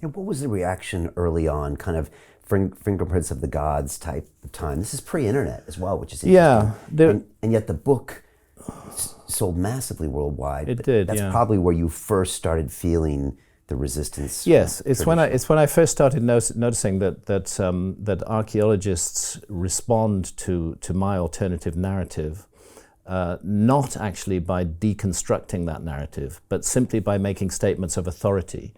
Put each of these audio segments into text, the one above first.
And what was the reaction early on, kind of fingerprints of the gods type of time? This is pre-internet as well, which is interesting. Yeah, there, And yet the book sold massively worldwide. it But did. that's Yeah. probably where you first started feeling the resistance. Yes, from it's when I first started noticing that archaeologists respond to my alternative narrative, not actually by deconstructing that narrative, but simply by making statements of authority.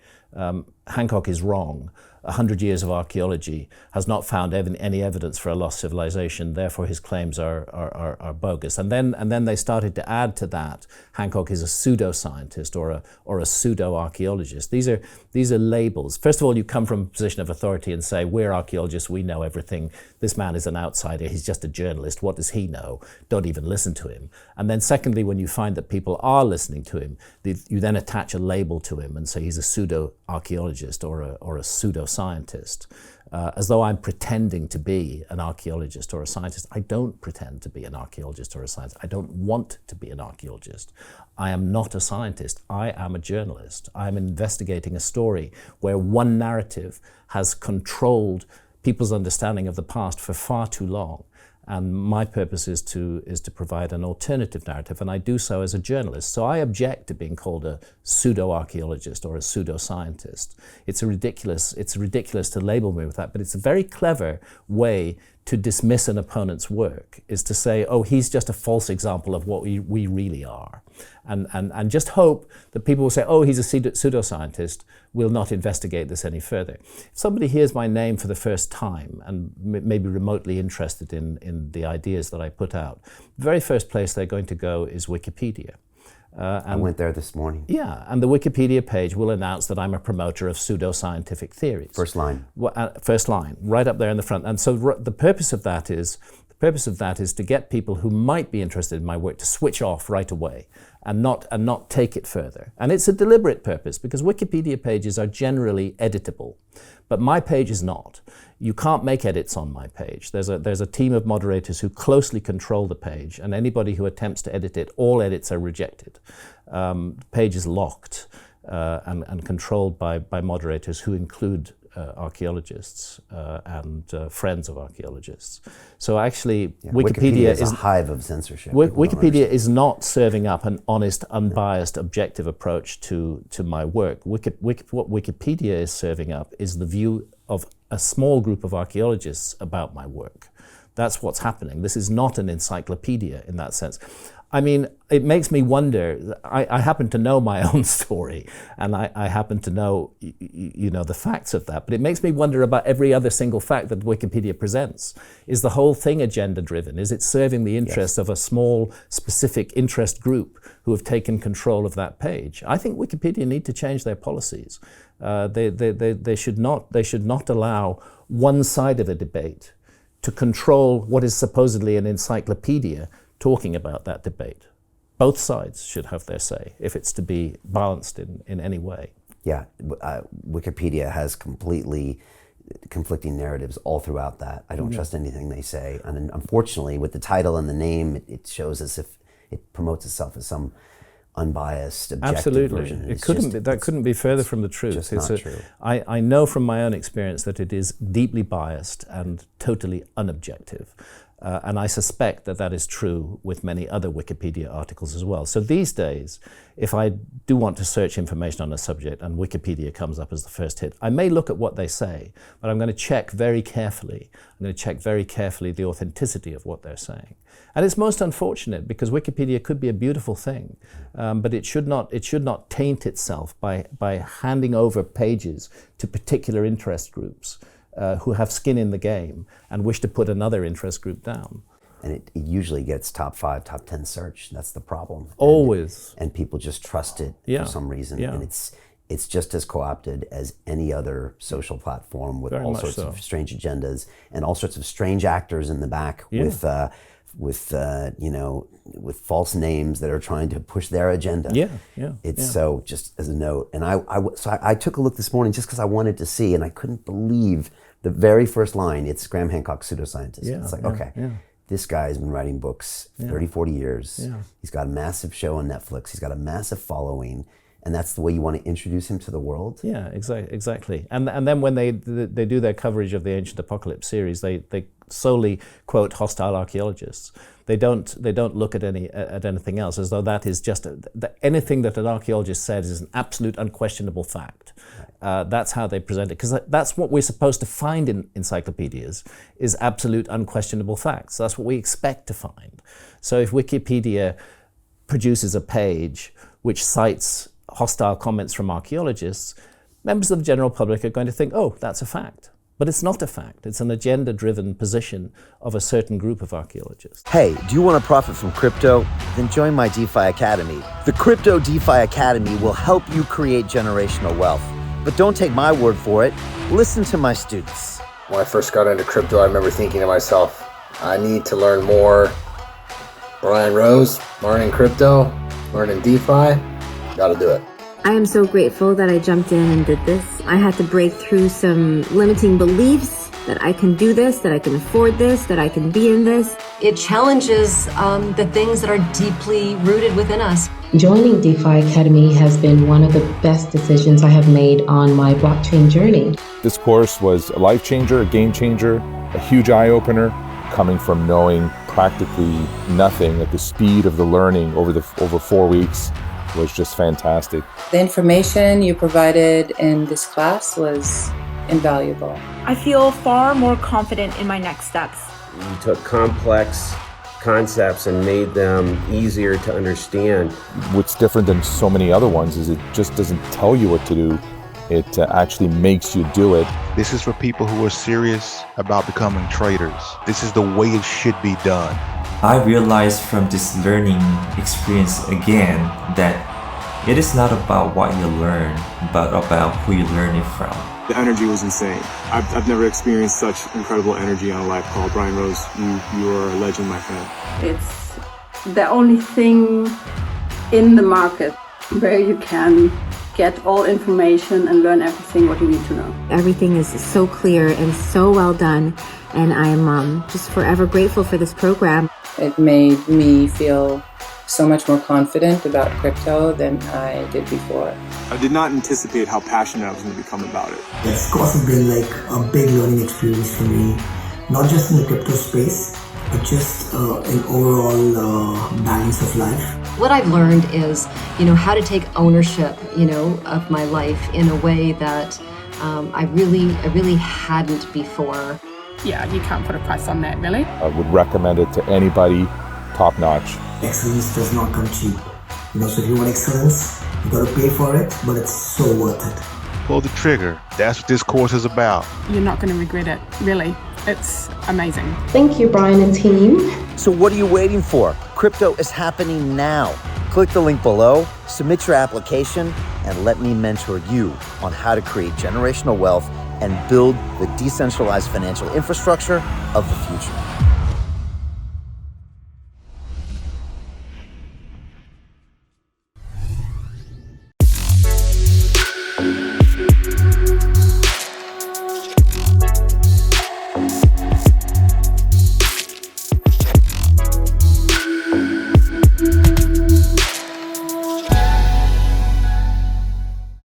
Hancock is wrong. 100 years of archaeology has not found any evidence for a lost civilization, therefore his claims are bogus. And then they started to add to that, Hancock is a pseudoscientist or a pseudo-archaeologist. These are labels. First of all, you come from a position of authority and say, we're archaeologists, we know everything. This man is an outsider, he's just a journalist, what does he know? Don't even listen to him. And then secondly, when you find that people are listening to him, you then attach a label to him and say he's a pseudo-archaeologist or a pseudo-scientist, as though I'm pretending to be an archaeologist or a scientist. I don't pretend to be an archaeologist or a scientist. I don't want to be an archaeologist. I am not a scientist. I am a journalist. I'm investigating a story where one narrative has controlled people's understanding of the past for far too long. And my purpose is to provide an alternative narrative, and I do so as a journalist. So I object to being called a pseudo-archaeologist or a pseudo-scientist. It's ridiculous to label me with that, but it's a very clever way to dismiss an opponent's work, is to say, oh, he's just a false example of what we really are. And just hope that people will say, oh, he's a pseudoscientist, we'll not investigate this any further. If somebody hears my name for the first time and maybe remotely interested in the ideas that I put out, the very first place they're going to go is Wikipedia. I went there this morning. Yeah, and the Wikipedia page will announce that I'm a promoter of pseudoscientific theories. First line. First line, right up there in the front. And so the purpose of that is to get people who might be interested in my work to switch off right away and not take it further. And it's a deliberate purpose, because Wikipedia pages are generally editable, but my page is not. You can't make edits on my page. There's a team of moderators who closely control the page, and anybody who attempts to edit it, all edits are rejected. The page is locked and controlled by moderators who include archaeologists and friends of archaeologists. So actually, Wikipedia is a hive of censorship. Wikipedia is not serving up an honest, unbiased, objective approach to my work. What Wikipedia is serving up is the view of a small group of archaeologists about my work. That's what's happening. This is not an encyclopedia in that sense. I mean, it makes me wonder. I happen to know my own story, and I happen to know, the facts of that. But it makes me wonder about every other single fact that Wikipedia presents. Is the whole thing agenda-driven? Is it serving the interests of a small, specific interest group who have taken control of that page? I think Wikipedia need to change their policies. They should not allow one side of a debate to control what is supposedly an encyclopedia talking about that debate. Both sides should have their say if it's to be balanced in any way. Yeah, Wikipedia has completely conflicting narratives all throughout that. I don't trust anything they say. And unfortunately, with the title and the name, it shows as if it promotes itself as some unbiased, objective version. That couldn't be further from the truth. Just not true. I know from my own experience that it is deeply biased and totally unobjective. And I suspect that is true with many other Wikipedia articles as well. So these days, if I do want to search information on a subject and Wikipedia comes up as the first hit, I may look at what they say, but I'm going to check very carefully. I'm going to check very carefully the authenticity of what they're saying. And it's most unfortunate, because Wikipedia could be a beautiful thing, but it should not taint itself by handing over pages to particular interest groups who have skin in the game and wish to put another interest group down. And it usually gets top 5, top 10 search. That's the problem. Always. And people just trust it for some reason. Yeah. And it's just as co-opted as any other social platform, with all sorts of strange agendas and all sorts of strange actors in the back with false names that are trying to push their agenda. So just as a note. And I took a look this morning just because I wanted to see, and I couldn't believe the very first line. It's Graham Hancock, pseudoscientist. It's like, okay, this guy has been writing books 30, 40 years. He's got a massive show on Netflix. He's got a massive following. and that's the way you want to introduce him to the world? Yeah, exactly. And then when they do their coverage of the Ancient Apocalypse series, they solely quote hostile archaeologists. They don't look at anything else, as though that is just anything that an archaeologist said is an absolute unquestionable fact. That's how they present it, because that's what we're supposed to find in encyclopedias, is absolute unquestionable facts. That's what we expect to find. So if Wikipedia produces a page which cites hostile comments from archaeologists, members of the general public are going to think, oh, that's a fact. But it's not a fact. It's an agenda-driven position of a certain group of archaeologists. Hey, do you want to profit from crypto? Then join my DeFi Academy. The Crypto DeFi Academy will help you create generational wealth. But don't take my word for it. Listen to my students. When I first got into crypto, I remember thinking to myself, I need to learn more. Brian Rose, learning crypto, learning DeFi, gotta do it. I am so grateful that I jumped in and did this. I had to break through some limiting beliefs that I can do this, that I can afford this, that I can be in this. It challenges the things that are deeply rooted within us. Joining DeFi Academy has been one of the best decisions I have made on my blockchain journey. This course was a life changer, a game changer, a huge eye-opener, coming from knowing practically nothing at the speed of the learning over 4 weeks was just fantastic. The information you provided in this class was invaluable. I feel far more confident in my next steps. You took complex concepts and made them easier to understand. What's different than so many other ones is it just doesn't tell you what to do. It actually makes you do it. This is for people who are serious about becoming traders. This is the way it should be done. I realized from this learning experience again that it is not about what you learn, but about who you learn it from. The energy was insane. I've never experienced such incredible energy on a live call. Brian Rose, you are a legend, my friend. It's the only thing in the market where you can get all information and learn everything what you need to know. Everything is so clear and so well done, and I'm just forever grateful for this program. It made me feel so much more confident about crypto than I did before. I did not anticipate how passionate I was going to become about it. This course has been like a big learning experience for me, not just in the crypto space, but just an overall balance of life. What I've learned is, how to take ownership, of my life in a way that I really hadn't before. Yeah, you can't put a price on that, really. I would recommend it to anybody, top notch. Excellence does not come cheap. So if you want excellence, you got to pay for it, but it's so worth it. Pull the trigger. That's what this course is about. You're not going to regret it, really. It's amazing. Thank you, Brian and team. So what are you waiting for? Crypto is happening now. Click the link below, submit your application, and let me mentor you on how to create generational wealth and build the decentralized financial infrastructure of the future.